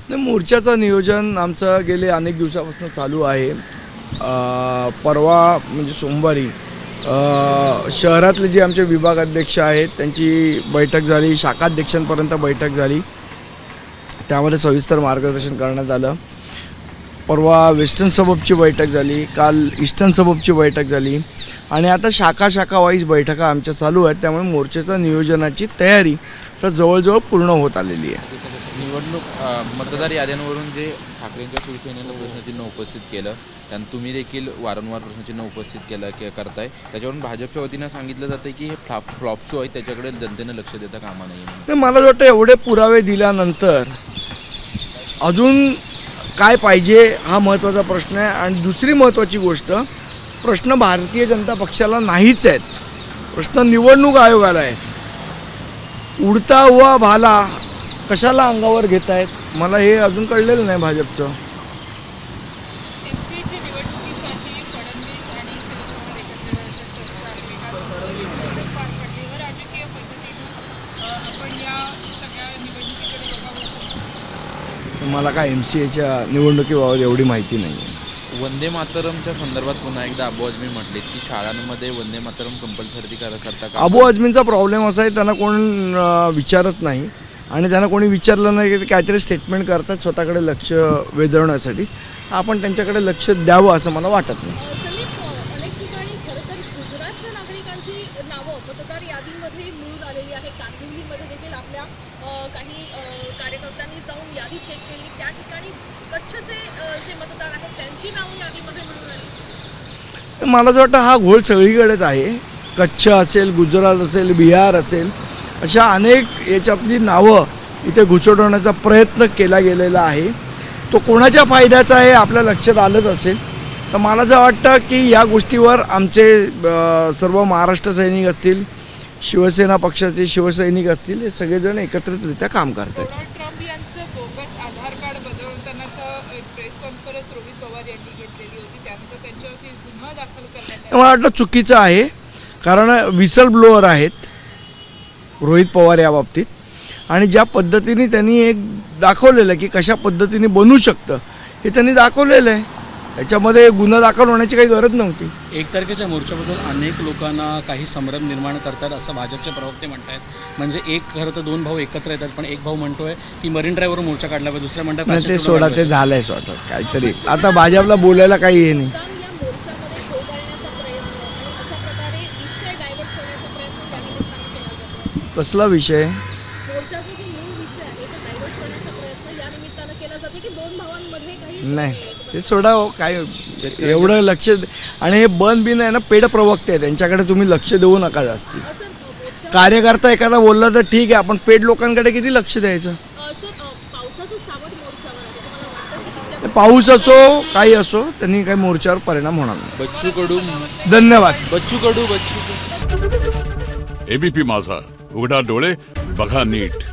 नाही, मोर्चाचं नियोजन आमचं गेले अनेक दिवसापासून चालू आहे. परवा म्हणजे सोमवारी शहरातले जे आमचे विभागाध्यक्ष आहेत त्यांची बैठक झाली, शाखाध्यक्षांपर्यंत बैठक झाली, त्यामध्ये सविस्तर मार्गदर्शन करण्यात आलं. परवा वेस्टर्न सबअबची बैठक झाली, काल ईस्टर्न सबअबची बैठक झाली आणि आता शाखा वाईज बैठका आमच्या चालू आहेत. त्यामुळे मोर्चाच्या नियोजनाची तयारी तर जवळजवळ पूर्ण होत आलेली आहे. निवडणूक मतदार याद्यांवरून जे ठाकरेंच्या शिवसेनेनं प्रश्नचिन्ह उपस्थित केलं, त्यानंतर तुम्ही देखील वारंवार प्रश्नचिन्ह उपस्थित करताय, त्याच्यावरून भाजपच्या वतीनं सांगितलं जातं की हे फ्लॉप शो आहे, त्याच्याकडे जनतेनं लक्ष देता कामा नये. मला वाटतं एवढे पुरावे दिल्यानंतर अजून काय पाहिजे हा महत्त्वाचा प्रश्न आहे. आणि दुसरी महत्त्वाची गोष्ट, प्रश्न भारतीय जनता पक्षाला नाहीच आहेत, प्रश्न निवडणूक आयोगाला आहे. उडता हुआ भाला कशाला अंगावर घेत आहेत मला हे अजून कळलेलं नाही भाजपचं. मला काय MCAच्या निवडणुकीबाबत एवढी माहिती नाही आहे. वंदे मातरमच्या संदर्भात पुन्हा एकदा अबू आझमी म्हटले की शाळांमध्ये वंदे मातरम कंपल्सरी करता का? अबू आझमींचा प्रॉब्लेम असा आहे, त्यांना कोण विचारत नाही आणि त्यांना कोणी विचारलं नाही की काहीतरी स्टेटमेंट करतात स्वतःकडे लक्ष वेधवण्यासाठी. आपण त्यांच्याकडे लक्ष द्यावं असं मला वाटत नाही. अनेक ठिकाणी खरं तर गुजरातच्या नागरिकांची नावं मतदार यादीमध्ये मिळून आलेली आहे. कांदिवलीमध्ये देखील आपल्या काही कार्यकर्त्यांनी जाऊन यादी चेक केली, त्या ठिकाणी कच्छचे जे मतदार आहेत त्यांची नावं यादीमध्ये मिळून आली. मला असं वाटतं हा घोळ सगळीकडेच आहे. कच्छ असेल, गुजरात असेल, बिहार असेल, अशा अनेक याच्यातली नावं इथे घुसडवण्याचा प्रयत्न केला गेलेला आहे. तो कोणाच्या फायद्याचा आहे आपल्या लक्षात आलंच असेल. तर मला असं वाटतं की या गोष्टीवर आमचे सर्व महाराष्ट्र सैनिक असतील, शिवसेना पक्षाचे शिवसैनिक असतील, हे सगळेजण एकत्रितरित्या काम करत आहेत. डोनाल्ड ट्रम्प यांचं बोगस आधार कार्ड बदलतानाचं एक प्रेस कॉन्फरन्स रोहित पवार यांनी घेतलेली होती, त्यानंतर त्यांच्यावरती गुन्हा दाखल करण्यात मला वाटतं चुकीचं आहे, कारण विसल ब्लोअर आहेत रोहित पवार या बाबतीत. आणि ज्या पद्धतीने त्यांनी एक दाखवलेलं की कशा पद्धतीने बनू शकतं हे त्यांनी दाखवलेलं आहे. याच्यामध्ये गुन्हा दाखल होण्याची काही गरज नव्हती. 1 तारखेच्या मोर्चाबद्दल अनेक लोकांना काही संभ्रम निर्माण करतात असं भाजपचे प्रवक्ते म्हणतात. म्हणजे खरं तर 2 भाऊ एकत्र येतात, पण एक भाऊ म्हणतोय की मरीन ड्राईव्हवर मोर्चा काढला पाहिजे, दुसऱ्या म्हणतात ते सोडा, ते झालंय स्वतः काहीतरी. आता भाजपला बोलायला काही हे नाही. या मोर्चामध्ये शो करण्याचा प्रयत्न आणि अशा प्रकारे विषय डायव्हर्ट करण्याचा प्रयत्न त्या निमित्तानं केला जातो. कसला विषय? मोर्चाचा जो मूळ विषय आहे तो डायव्हर्ट करण्याचा प्रयत्न या निमित्तानं केला जातो की 2 भावांमध्ये काही नाही, ते सोडा हो, काय एवढं लक्ष. आणि हे बिन आहे ना, पेड प्रवक्ते आहे, त्यांच्याकडे तुम्ही लक्ष देऊ नका जास्ती. कार्यकर्ता एखादा बोलला तर ठीक आहे, आपण पेड लोकांकडे किती लक्ष द्यायचं? पावसाचं सावट मोर्चावर आहे, तुम्हाला वाटतं की पाऊस असो काही असो त्यांनी काही मोर्चावर परिणाम होणार नाही. बच्चू कडू धन्यवाद. बच्चू कडू ABP माझा, उघडा डोळे बघा नीट.